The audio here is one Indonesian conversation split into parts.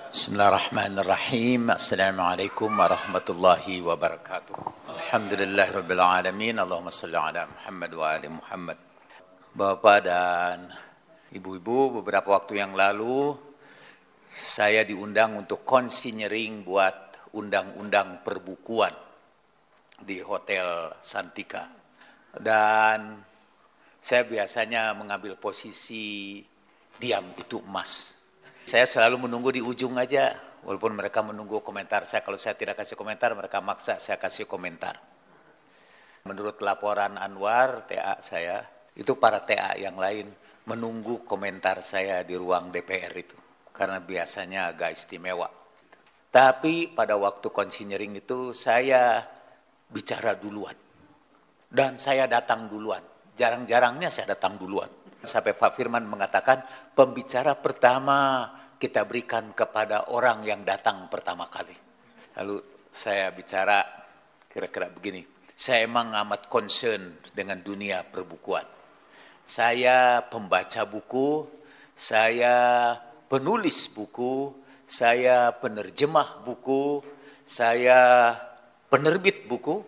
Bismillahirrahmanirrahim. Assalamualaikum warahmatullahi wabarakatuh. Alhamdulillahirabbil alamin. Allahumma shalli ala Muhammad wa ali Muhammad. Bapak dan Ibu-ibu, beberapa waktu yang lalu saya diundang untuk konsinyering buat undang-undang perbukuan di Hotel Santika. Dan saya biasanya mengambil posisi diam itu emas. Saya selalu menunggu di ujung aja, walaupun mereka menunggu komentar saya. Kalau saya tidak kasih komentar, mereka maksa saya kasih komentar. Menurut laporan Anwar, TA saya, itu para TA yang lain menunggu komentar saya di ruang DPR itu. Karena biasanya agak istimewa. Tapi pada waktu konsinyering itu saya bicara duluan. Dan saya datang duluan. Jarang-jarangnya saya datang duluan. Sampai Pak Firman mengatakan, pembicara pertama kita berikan kepada orang yang datang pertama kali. Lalu saya bicara kira-kira begini. Saya emang amat concern dengan dunia perbukuan. Saya pembaca buku, saya penulis buku, saya penerjemah buku, saya penerbit buku,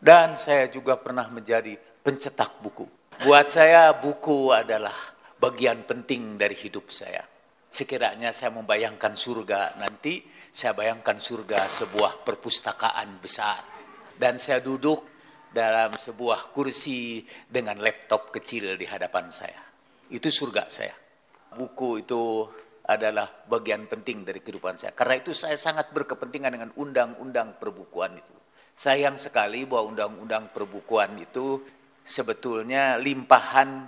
dan saya juga pernah menjadi pencetak buku. Buat saya buku adalah bagian penting dari hidup saya. Sekiranya saya membayangkan surga nanti, saya bayangkan surga sebuah perpustakaan besar. Dan saya duduk dalam sebuah kursi dengan laptop kecil di hadapan saya. Itu surga saya. Buku itu adalah bagian penting dari kehidupan saya. Karena itu saya sangat berkepentingan dengan undang-undang perbukuan itu. Sayang sekali bahwa undang-undang perbukuan itu sebetulnya limpahan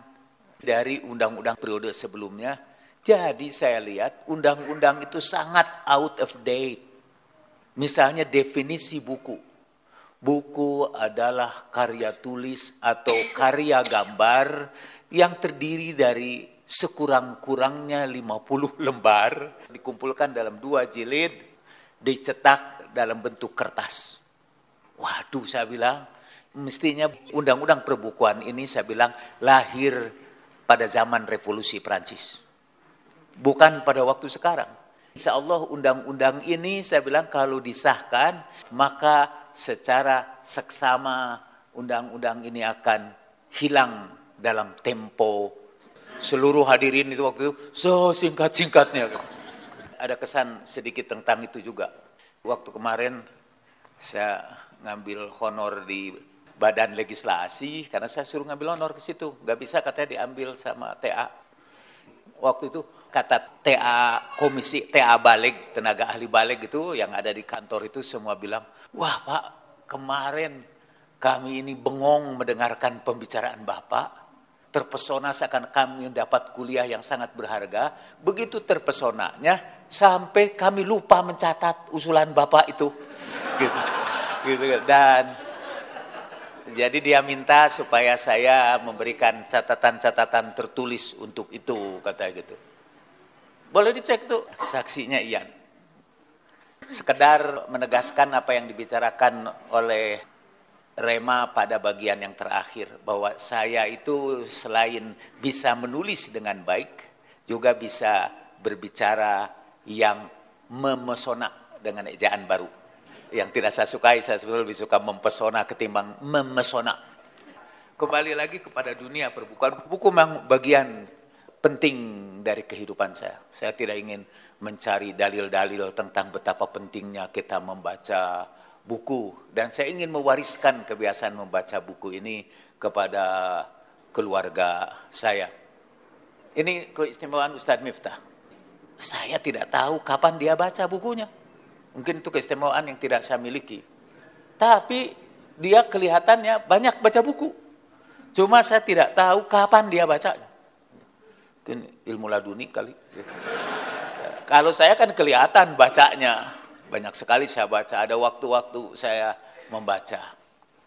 dari undang-undang periode sebelumnya. Jadi saya lihat undang-undang itu sangat out of date. Misalnya definisi buku. Buku adalah karya tulis atau karya gambar yang terdiri dari sekurang-kurangnya 50 lembar. Dikumpulkan dalam 2 jilid, dicetak dalam bentuk kertas. Waduh, saya bilang, mestinya undang-undang perbukuan ini saya bilang lahir pada zaman revolusi Prancis. Bukan pada waktu sekarang. Insya Allah undang-undang ini saya bilang kalau disahkan, maka secara seksama undang-undang ini akan hilang dalam tempo. Seluruh hadirin itu waktu itu singkat-singkatnya. Ada kesan sedikit tentang itu juga. Waktu kemarin saya ngambil honor di Badan Legislasi, karena saya suruh ngambil honor ke situ. Nggak bisa katanya diambil sama TA. Waktu itu kata TA komisi, TA Baleg, tenaga ahli Baleg itu yang ada di kantor itu semua bilang, wah Pak, kemarin kami ini bengong mendengarkan pembicaraan Bapak. Terpesona seakan kami dapat kuliah yang sangat berharga. Begitu terpesonanya sampai kami lupa mencatat usulan Bapak itu. Gitu. Dan jadi dia minta supaya saya memberikan catatan-catatan tertulis untuk itu, kata gitu. Boleh dicek tuh, saksinya Ian. Sekedar menegaskan apa yang dibicarakan oleh Rema pada bagian yang terakhir. Bahwa saya itu selain bisa menulis dengan baik, juga bisa berbicara yang memesona dengan ejaan baru. Yang tidak saya sukai, saya sebetulnya lebih suka mempesona ketimbang memesona. Kembali lagi kepada dunia perbukuan. Buku memang bagian penting dari kehidupan saya. Saya tidak ingin mencari dalil-dalil tentang betapa pentingnya kita membaca buku. Dan saya ingin mewariskan kebiasaan membaca buku ini kepada keluarga saya. Ini keistimewaan Ustadz Miftah. Saya tidak tahu kapan dia baca bukunya. Mungkin itu keistimewaan yang tidak saya miliki. Tapi dia kelihatannya banyak baca buku. Cuma saya tidak tahu kapan dia bacanya. Mungkin ilmu laduni kali. Kalau saya kan kelihatan bacanya. Banyak sekali saya baca. Ada waktu-waktu saya membaca.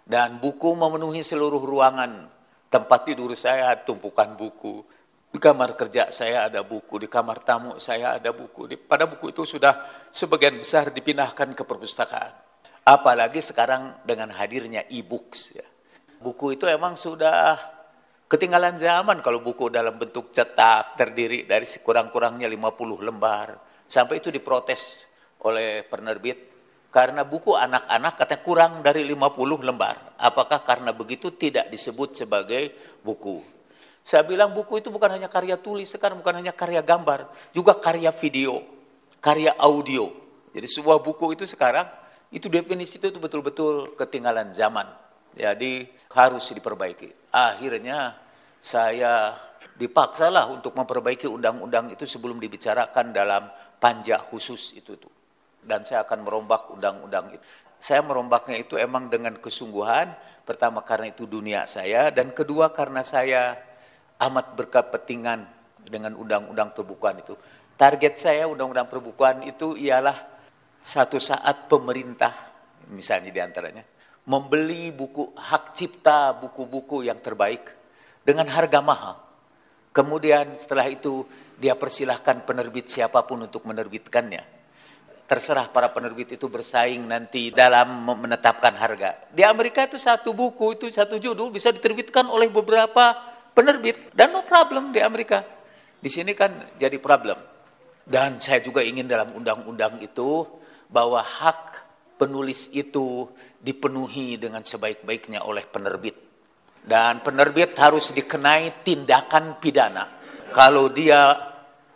Dan buku memenuhi seluruh ruangan. Tempat tidur saya tumpukan buku. Di kamar kerja saya ada buku. Di kamar tamu saya ada buku. Pada buku itu sudah sebagian besar dipindahkan ke perpustakaan. Apalagi sekarang dengan hadirnya e-books. Ya. Buku itu emang sudah ketinggalan zaman kalau buku dalam bentuk cetak terdiri dari sekurang-kurangnya 50 lembar. Sampai itu diprotes oleh penerbit. Karena buku anak-anak katanya kurang dari 50 lembar. Apakah karena begitu tidak disebut sebagai buku? Saya bilang buku itu bukan hanya karya tulis, sekarang bukan hanya karya gambar, juga karya video, karya audio. Jadi sebuah buku itu sekarang, itu definisi itu betul-betul ketinggalan zaman. Jadi harus diperbaiki. Akhirnya saya dipaksalah untuk memperbaiki undang-undang itu sebelum dibicarakan dalam panja khusus itu tuh. Dan saya akan merombak undang-undang itu. Saya merombaknya itu emang dengan kesungguhan. Pertama karena itu dunia saya, dan kedua karena saya amat berkepentingan dengan undang-undang perbukuan itu. Target saya undang-undang perbukuan itu ialah satu saat pemerintah, misalnya diantaranya, membeli buku hak cipta, buku-buku yang terbaik dengan harga mahal. Kemudian setelah itu dia persilahkan penerbit siapapun untuk menerbitkannya. Terserah para penerbit itu bersaing nanti dalam menetapkan harga. Di Amerika itu satu buku, itu satu judul bisa diterbitkan oleh beberapa penerbit. Dan no problem di Amerika. Di sini kan jadi problem. Dan saya juga ingin dalam undang-undang itu bahwa hak penulis itu dipenuhi dengan sebaik-baiknya oleh penerbit. Dan penerbit harus dikenai tindakan pidana kalau dia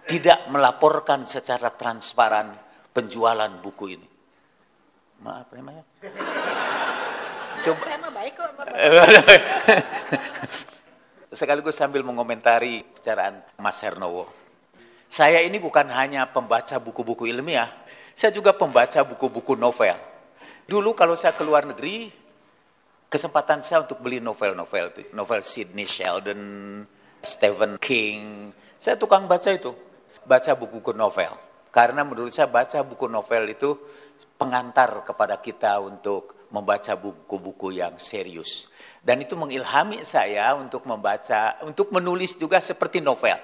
tidak melaporkan secara transparan penjualan buku ini. Maaf namanya. Saya mah baik kok. Sekaligus sambil mengomentari bicaraan Mas Hernowo. Saya ini bukan hanya pembaca buku-buku ilmiah, saya juga pembaca buku-buku novel. Dulu kalau saya ke luar negeri, kesempatan saya untuk beli novel-novel, novel Sidney Sheldon, Stephen King. Saya tukang baca itu, baca buku-buku novel. Karena menurut saya baca buku novel itu pengantar kepada kita untuk membaca buku-buku yang serius. Dan itu mengilhami saya untuk membaca, untuk menulis juga seperti novel.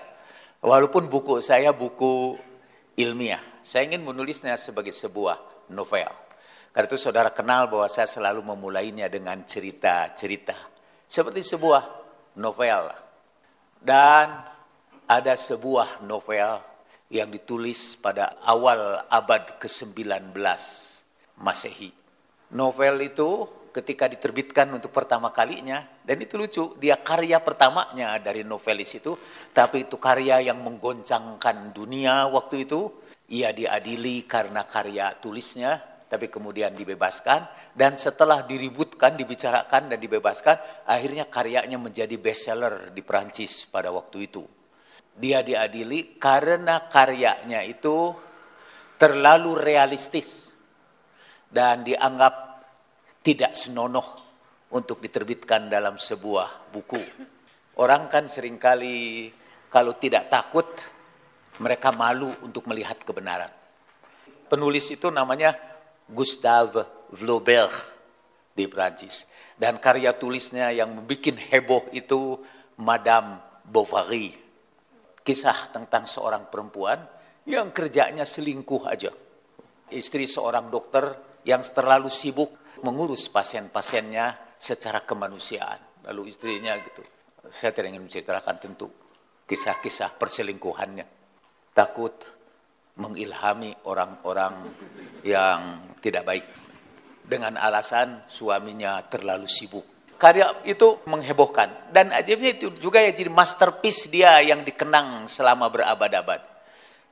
Walaupun buku saya buku ilmiah, saya ingin menulisnya sebagai sebuah novel. Karena itu saudara kenal bahwa saya selalu memulainya dengan cerita-cerita. Seperti sebuah novel. Dan ada sebuah novel yang ditulis pada awal abad ke-19 Masehi. Novel itu ketika diterbitkan untuk pertama kalinya, dan itu lucu, dia karya pertamanya dari novelis itu, tapi itu karya yang menggoncangkan dunia waktu itu. Ia diadili karena karya tulisnya, tapi kemudian dibebaskan, dan setelah diributkan, dibicarakan dan dibebaskan, akhirnya karyanya menjadi bestseller di Perancis pada waktu itu. Dia diadili karena karyanya itu terlalu realistis dan dianggap tidak senonoh untuk diterbitkan dalam sebuah buku. Orang kan seringkali kalau tidak takut, mereka malu untuk melihat kebenaran. Penulis itu namanya Gustave Flaubert di Prancis. Dan karya tulisnya yang membuat heboh itu Madame Bovary. Kisah tentang seorang perempuan yang kerjanya selingkuh aja. Istri seorang dokter yang terlalu sibuk mengurus pasien-pasiennya secara kemanusiaan. Lalu istrinya gitu. Saya tidak ingin menceritakan tentu kisah-kisah perselingkuhannya. Takut mengilhami orang-orang yang tidak baik. Dengan alasan suaminya terlalu sibuk. Karya itu menghebohkan. Dan ajaibnya itu juga ya jadi masterpiece dia yang dikenang selama berabad-abad.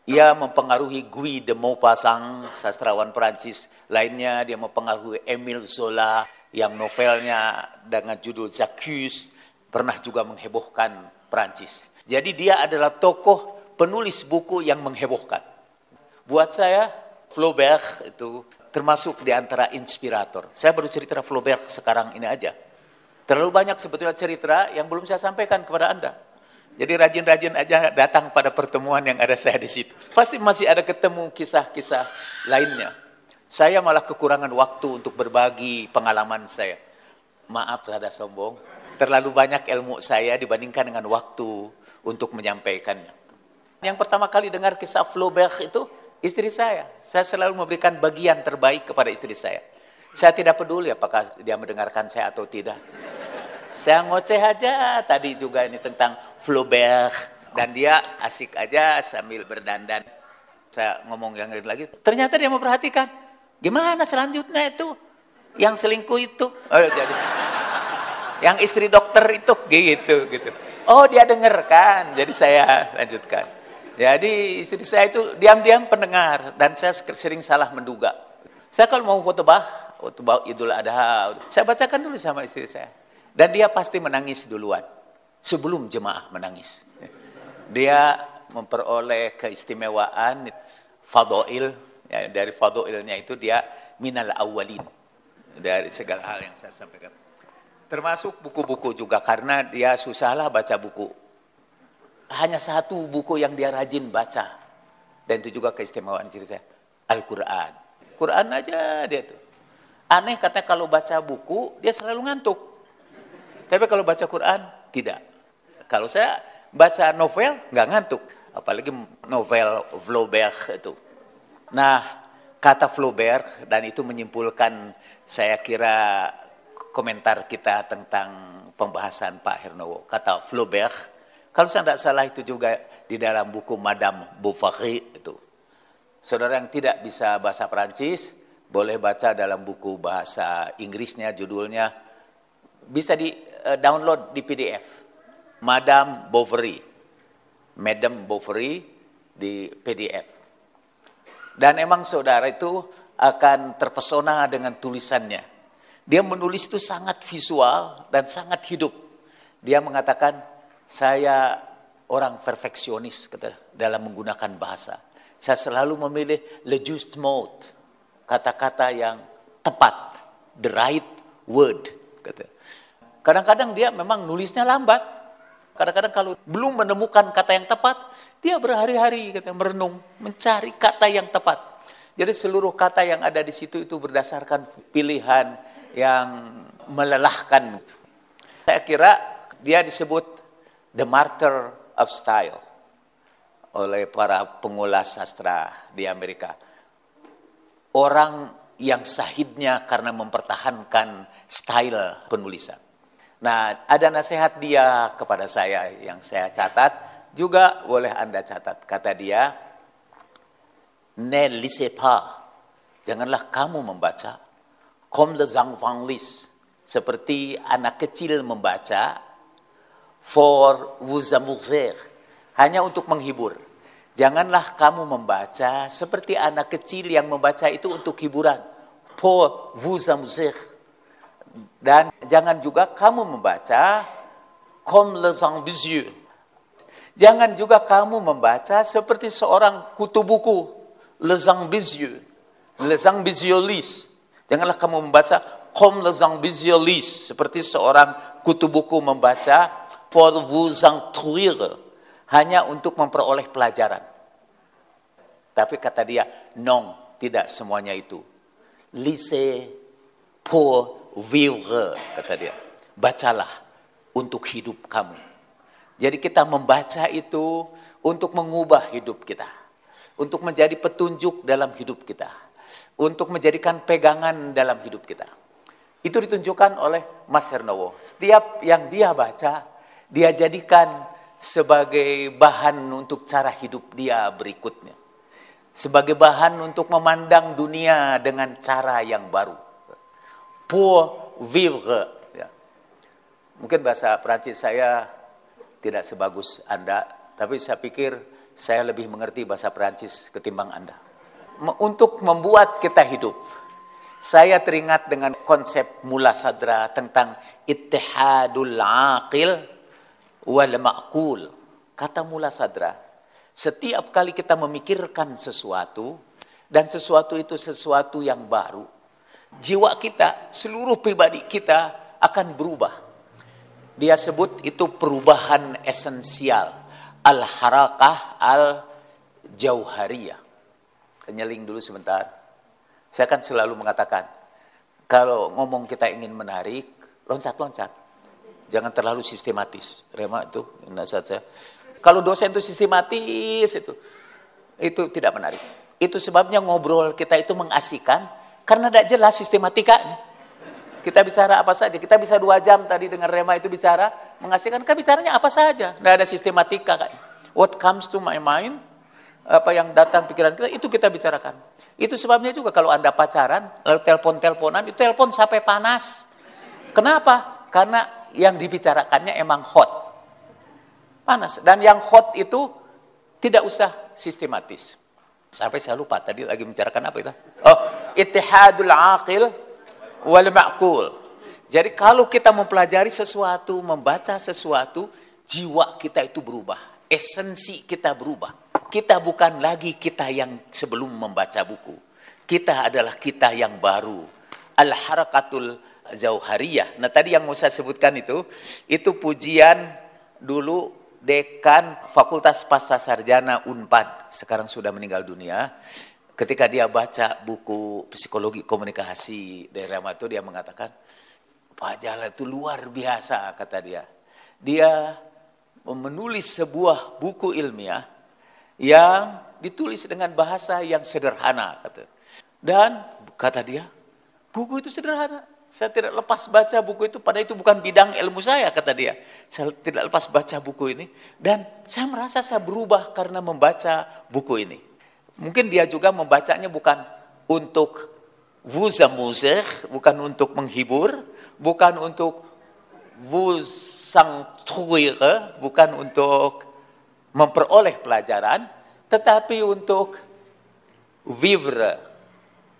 Ia mempengaruhi Guy de Maupassant, sastrawan Perancis. Lainnya dia mempengaruhi Émile Zola yang novelnya dengan judul J'accuse pernah juga menghebohkan Perancis. Jadi dia adalah tokoh penulis buku yang menghebohkan. Buat saya Flaubert itu termasuk di antara inspirator. Saya baru cerita Flaubert sekarang ini aja. Terlalu banyak sebetulnya cerita yang belum saya sampaikan kepada Anda. Jadi rajin-rajin aja datang pada pertemuan yang ada saya di situ. Pasti masih ada ketemu kisah-kisah lainnya. Saya malah kekurangan waktu untuk berbagi pengalaman saya. Maaf rada sombong. Terlalu banyak ilmu saya dibandingkan dengan waktu untuk menyampaikannya. Yang pertama kali dengar kisah Flaubert itu istri saya. Saya selalu memberikan bagian terbaik kepada istri saya. Saya tidak peduli apakah dia mendengarkan saya atau tidak. Saya ngoceh aja tadi juga ini tentang Flaubert. Dan dia asik aja sambil berdandan. Saya ngomong yang lain lagi, ternyata dia memperhatikan. Gimana selanjutnya itu? Yang selingkuh itu. Jadi yang istri dokter itu gitu. Oh, dia dengar kan. Jadi saya lanjutkan. Jadi istri saya itu diam-diam pendengar dan saya sering salah menduga. Saya kalau mau khutbah Idul Adha, saya bacakan dulu sama istri saya. Dan dia pasti menangis duluan sebelum jemaah menangis. Dia memperoleh keistimewaan fadail, ya, dari fadailnya itu dia minal awwalin dari segala hal yang saya sampaikan. Termasuk buku-buku juga, karena dia susahlah baca buku. Hanya satu buku yang dia rajin baca. Dan itu juga keistimewaan istri saya. Al-Quran. Quran aja dia tuh. Aneh katanya kalau baca buku, dia selalu ngantuk. Tapi kalau baca Quran, tidak. Kalau saya baca novel, nggak ngantuk. Apalagi novel Flaubert itu. Nah, kata Flaubert, dan itu menyimpulkan saya kira komentar kita tentang pembahasan Pak Hernowo. Kata Flaubert, kalau saya tidak salah itu juga di dalam buku Madame Bovary itu. Saudara yang tidak bisa bahasa Perancis, boleh baca dalam buku bahasa Inggrisnya, judulnya bisa di download di PDF. Madame Bovary di PDF. Dan emang saudara itu akan terpesona dengan tulisannya. Dia menulis itu sangat visual dan sangat hidup. Dia mengatakan, saya orang perfeksionis dalam menggunakan bahasa. Saya selalu memilih le juste mot, kata-kata yang tepat, the right word. Kadang-kadang dia memang nulisnya lambat. Kadang-kadang kalau belum menemukan kata yang tepat, dia berhari-hari merenung, mencari kata yang tepat. Jadi seluruh kata yang ada di situ itu berdasarkan pilihan yang melelahkan. Saya kira dia disebut the martyr of style oleh para pengulas sastra di Amerika. Orang yang sahidnya karena mempertahankan style penulisan. Nah, ada nasihat dia kepada saya yang saya catat, juga boleh Anda catat. Kata dia, ne lisez pas, janganlah kamu membaca comme les enfants lisent, seperti anak kecil membaca, for vous amuser, hanya untuk menghibur. Janganlah kamu membaca seperti anak kecil yang membaca itu untuk hiburan, pour vous amuser. Dan jangan juga kamu membaca comme les ambitieux. Jangan juga kamu membaca seperti seorang kutu buku, les ambitieux, les ambitiouslistes. Janganlah kamu membaca comme les ambitiouslistes, seperti seorang kutu buku membaca pour vous instruire, hanya untuk memperoleh pelajaran. Tapi kata dia, non, tidak semuanya itu. Lisez pour vivre, kata dia. Bacalah untuk hidup kamu. Jadi kita membaca itu untuk mengubah hidup kita. Untuk menjadi petunjuk dalam hidup kita. Untuk menjadikan pegangan dalam hidup kita. Itu ditunjukkan oleh Mas Hernowo. Setiap yang dia baca, dia jadikan sebagai bahan untuk cara hidup dia berikutnya. Sebagai bahan untuk memandang dunia dengan cara yang baru. Pour vivre. Ya. Mungkin bahasa Perancis saya tidak sebagus Anda, tapi saya pikir saya lebih mengerti bahasa Perancis ketimbang Anda. Untuk membuat kita hidup, saya teringat dengan konsep Mula Sadra tentang ittihadul aqil wal ma'qul. Kata Mula Sadra, setiap kali kita memikirkan sesuatu, dan sesuatu itu sesuatu yang baru, jiwa kita, seluruh pribadi kita akan berubah. Dia sebut itu perubahan esensial. Al-harakah al-jauhariyah. Kenyeling dulu sebentar. Saya kan selalu mengatakan, kalau ngomong kita ingin menarik, loncat-loncat. Jangan terlalu sistematis. Rema itu, nasihat saya. Kalau dosen itu sistematis, itu tidak menarik. Itu sebabnya ngobrol kita itu mengasihkan, karena tidak jelas sistematikanya. Kita bicara apa saja. Kita bisa 2 jam tadi dengan Rema itu bicara, mengasihkan. Kan bicaranya apa saja. Tidak ada sistematika kan. What comes to my mind, apa yang datang pikiran kita, itu kita bicarakan. Itu sebabnya juga kalau Anda pacaran, lalu telepon-teleponan, itu telepon sampai panas. Kenapa? Karena yang dibicarakannya emang hot. Panas. Dan yang hot itu tidak usah sistematis. Sampai saya lupa tadi lagi membicarakan apa itu? Oh, ittihadul aqil wal ma'qul. Jadi kalau kita mempelajari sesuatu, membaca sesuatu, jiwa kita itu berubah. Esensi kita berubah. Kita bukan lagi kita yang sebelum membaca buku. Kita adalah kita yang baru. Al-harakatul jauhariyah. Nah tadi yang mau saya sebutkan itu pujian dulu dekan Fakultas Pasca Sarjana Unpad. Sekarang sudah meninggal dunia. Ketika dia baca buku psikologi komunikasi dari Ramato, dia mengatakan, Pak Jalal itu luar biasa, kata dia. Dia menulis sebuah buku ilmiah yang ditulis dengan bahasa yang sederhana, kata. Dan kata dia, buku itu sederhana. Saya tidak lepas baca buku itu, padahal itu bukan bidang ilmu saya, kata dia. Saya tidak lepas baca buku ini, dan saya merasa saya berubah karena membaca buku ini. Mungkin dia juga membacanya bukan untuk wuzamuzeh, bukan untuk menghibur, bukan untuk wuzangtuire, bukan untuk memperoleh pelajaran, tetapi untuk vivre,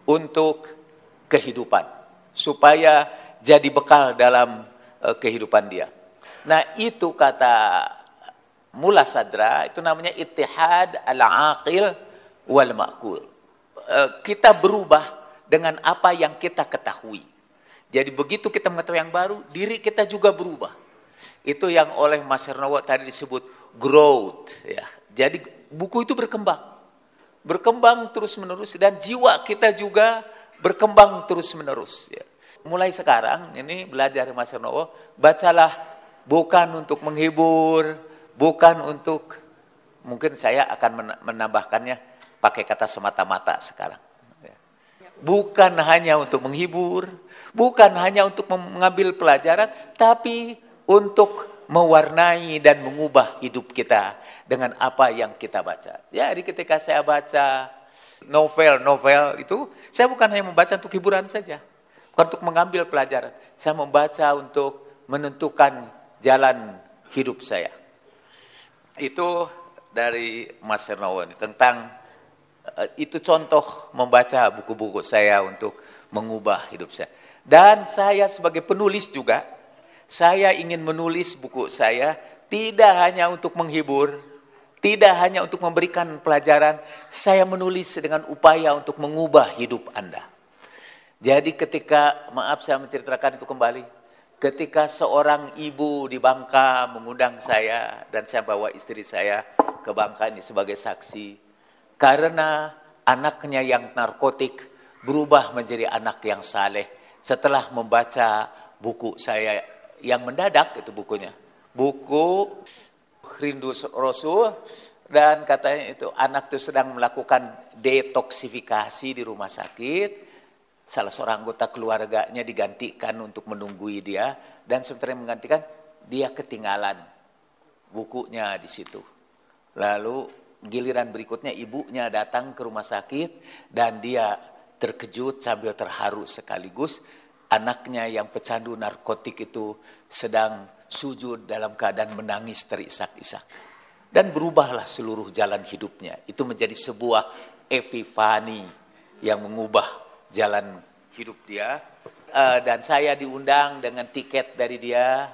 untuk kehidupan, supaya jadi bekal dalam kehidupan dia. Nah itu kata Mula Sadra, itu namanya ittihad al-aqil wal ma'qul. Kita berubah dengan apa yang kita ketahui. Jadi begitu kita mengetahui yang baru, diri kita juga berubah. Itu yang oleh Mas Hernowo tadi disebut growth, ya. Jadi buku itu berkembang terus-menerus, dan jiwa kita juga berkembang terus-menerus, ya. Mulai sekarang ini belajar Mas Hernowo, bacalah bukan untuk menghibur, bukan untuk, mungkin saya akan menambahkannya pakai kata semata-mata sekarang. Bukan hanya untuk menghibur, bukan hanya untuk mengambil pelajaran, tapi untuk mewarnai dan mengubah hidup kita dengan apa yang kita baca. Jadi ketika saya baca novel itu, saya bukan hanya membaca untuk hiburan saja, bukan untuk mengambil pelajaran. Saya membaca untuk menentukan jalan hidup saya. Itu dari Mas Hernowo tentang itu contoh membaca buku-buku saya untuk mengubah hidup saya. Dan saya sebagai penulis juga, saya ingin menulis buku saya tidak hanya untuk menghibur, tidak hanya untuk memberikan pelajaran, saya menulis dengan upaya untuk mengubah hidup Anda. Jadi ketika, maaf saya menceritakan itu kembali, ketika seorang ibu di Bangka mengundang saya, dan saya bawa istri saya ke Bangka ini sebagai saksi, karena anaknya yang narkotik berubah menjadi anak yang saleh setelah membaca buku saya yang mendadak, itu bukunya. Buku Rindu Rasul, dan katanya itu anak itu sedang melakukan detoksifikasi di rumah sakit. Salah seorang anggota keluarganya digantikan untuk menunggui dia, dan sementara menggantikan, dia ketinggalan bukunya di situ. Lalu giliran berikutnya ibunya datang ke rumah sakit, dan dia terkejut sambil terharu sekaligus. Anaknya yang pecandu narkotik itu sedang sujud dalam keadaan menangis terisak-isak. Dan berubahlah seluruh jalan hidupnya. Itu menjadi sebuah epifani yang mengubah jalan hidup dia. Dan saya diundang dengan tiket dari dia.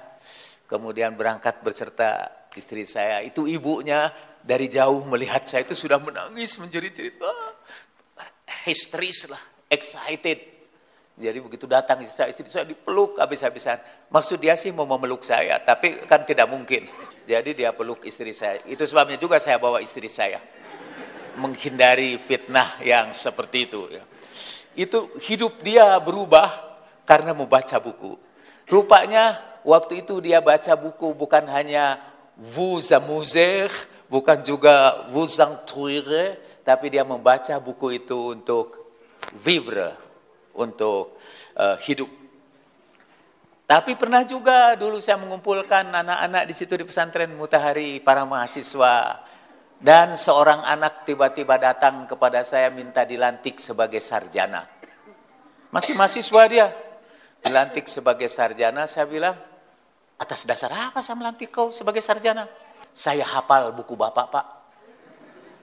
Kemudian berangkat beserta istri saya. Itu ibunya dari jauh melihat saya itu sudah menangis, menjerit-jerit. Histeris lah, excited. Jadi begitu datang istri saya dipeluk habis-habisan. Maksud dia sih mau memeluk saya, tapi kan tidak mungkin. Jadi dia peluk istri saya. Itu sebabnya juga saya bawa istri saya. Menghindari fitnah yang seperti itu. Itu hidup dia berubah karena membaca buku. Rupanya waktu itu dia baca buku bukan hanya Wuzamuzeh, bukan juga Wuzangtuire, tapi dia membaca buku itu untuk vivre, untuk hidup. Tapi pernah juga dulu saya mengumpulkan anak-anak di situ di pesantren Mutahari, para mahasiswa Dan seorang anak tiba-tiba datang kepada saya minta dilantik sebagai sarjana. Masih mahasiswa dia. Dilantik sebagai sarjana, saya bilang, atas dasar apa saya melantik kau sebagai sarjana? Saya hafal buku Bapak, Pak.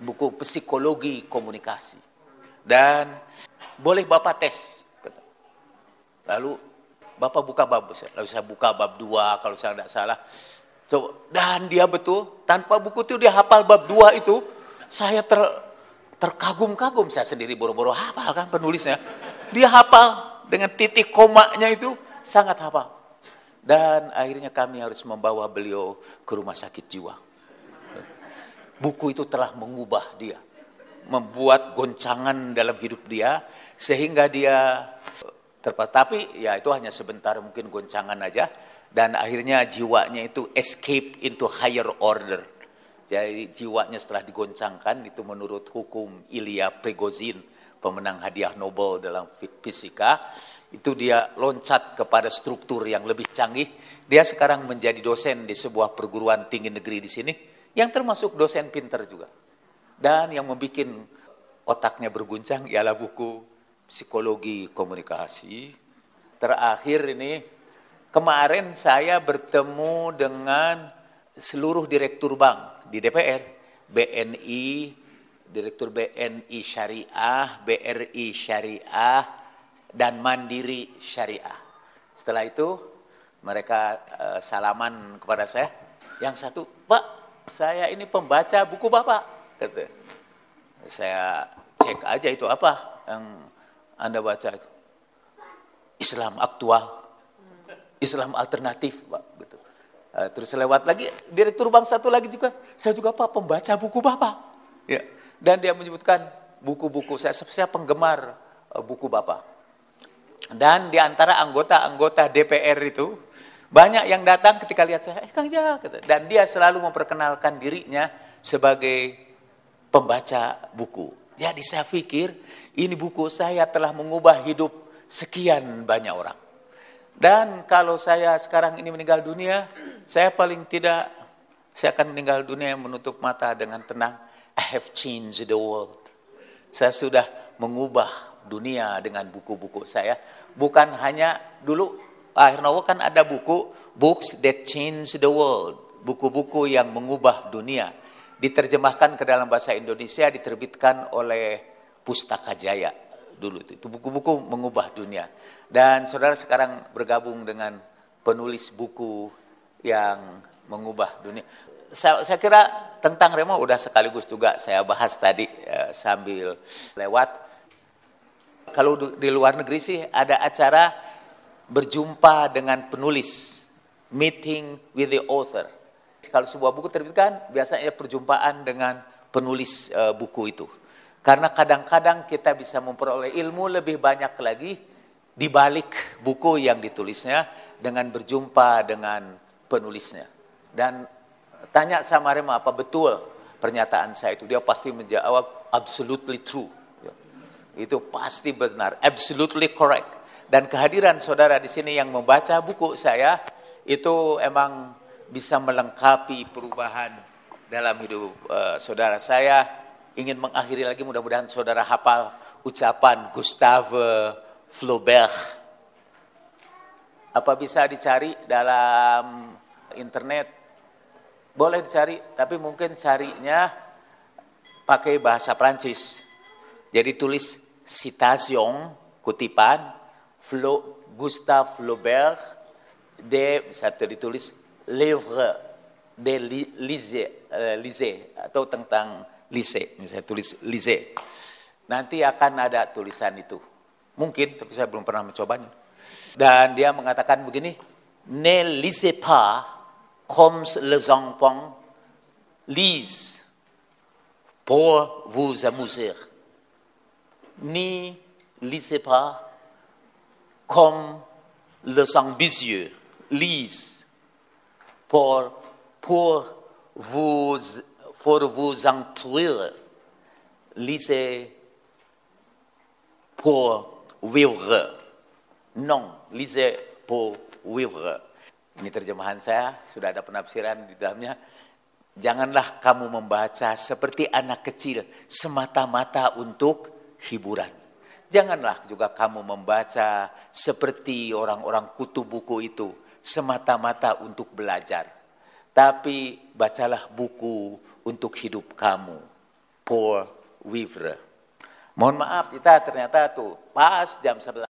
Buku psikologi komunikasi. Dan boleh Bapak tes. Lalu Bapak buka bab. Lalu saya buka bab 2 kalau saya tidak salah. Dan dia betul, tanpa buku itu dia hafal bab 2 itu. Saya terkagum-kagum, saya sendiri boro-boro hafal kan penulisnya. Dia hafal dengan titik komanya itu sangat hafal. Dan akhirnya kami harus membawa beliau ke rumah sakit jiwa. Buku itu telah mengubah dia. Membuat goncangan dalam hidup dia. Sehingga dia tapi ya itu hanya sebentar, mungkin goncangan aja. Dan akhirnya jiwanya itu escape into higher order. Jadi jiwanya setelah digoncangkan, itu menurut hukum Ilya Prigozhin, pemenang hadiah Nobel dalam fisika, itu dia loncat kepada struktur yang lebih canggih. Dia sekarang menjadi dosen di sebuah perguruan tinggi negeri di sini, yang termasuk dosen pinter juga. Dan yang membuat otaknya berguncang ialah buku psikologi komunikasi. Terakhir ini, kemarin saya bertemu dengan seluruh direktur bank di DPR, BNI, direktur BNI Syariah, BRI Syariah, dan Mandiri Syariah. Setelah itu mereka salaman kepada saya. Yang satu, Pak, saya ini pembaca buku Bapak. Kata. Saya cek aja itu apa yang Anda baca itu. Islam aktual, Islam alternatif, Pak. Gitu. Terus lewat lagi, direktur bank satu lagi juga, saya juga Pak pembaca buku Bapak. Ya. Dan dia menyebutkan buku-buku, saya penggemar buku Bapak. Dan di antara anggota-anggota DPR itu, banyak yang datang ketika lihat saya, Kang Ja, dan dia selalu memperkenalkan dirinya sebagai pembaca buku. Jadi saya pikir, ini buku saya telah mengubah hidup sekian banyak orang. Dan kalau saya sekarang ini meninggal dunia, saya paling tidak, saya akan meninggal dunia menutup mata dengan tenang. I have changed the world. Saya sudah mengubah dunia dengan buku-buku saya. Bukan hanya dulu, Pak Hernowo kan ada buku, Books That Change the World. Buku-buku yang mengubah dunia. Diterjemahkan ke dalam bahasa Indonesia, diterbitkan oleh Pustaka Jaya. Dulu itu buku-buku mengubah dunia. Dan saudara sekarang bergabung dengan penulis buku yang mengubah dunia. Saya kira tentang Remo udah sekaligus juga saya bahas tadi sambil lewat. Kalau di luar negeri sih ada acara berjumpa dengan penulis, meeting with the author. Kalau sebuah buku terbitkan, biasanya perjumpaan dengan penulis buku itu. Karena kadang-kadang kita bisa memperoleh ilmu lebih banyak lagi di balik buku yang ditulisnya dengan berjumpa dengan penulisnya. Dan tanya sama Rema apa betul pernyataan saya itu, dia pasti menjawab absolutely true. Itu pasti benar, absolutely correct. Dan kehadiran saudara di sini yang membaca buku saya itu emang bisa melengkapi perubahan dalam hidup saudara. Saya ingin mengakhiri lagi, mudah-mudahan saudara hafal ucapan Gustave Flaubert. Apa bisa dicari dalam internet? Boleh dicari, tapi mungkin carinya pakai bahasa Prancis. Jadi tulis citation, kutipan, Gustave Flaubert, bisa ditulis livre de Lisée, atau tentang Lisée, misalnya tulis Lisée. Nanti akan ada tulisan itu. Mungkin, tapi saya belum pernah mencobanya. Dan dia mengatakan begini, ne lisez pas comme les enfants lisent pour vous amuser. Ni lisez pas comme les ambitieux lisent pour vous instruire. Lisez pour vivre. Non, lisez pour vivre. Ini terjemahan saya, sudah ada penafsiran di dalamnya. Janganlah kamu membaca seperti anak kecil semata-mata untuk hiburan. Janganlah juga kamu membaca seperti orang-orang kutu buku itu semata-mata untuk belajar. Tapi bacalah buku untuk hidup kamu. Paul Vivre. Mohon maaf, kita ternyata tuh pas jam 11.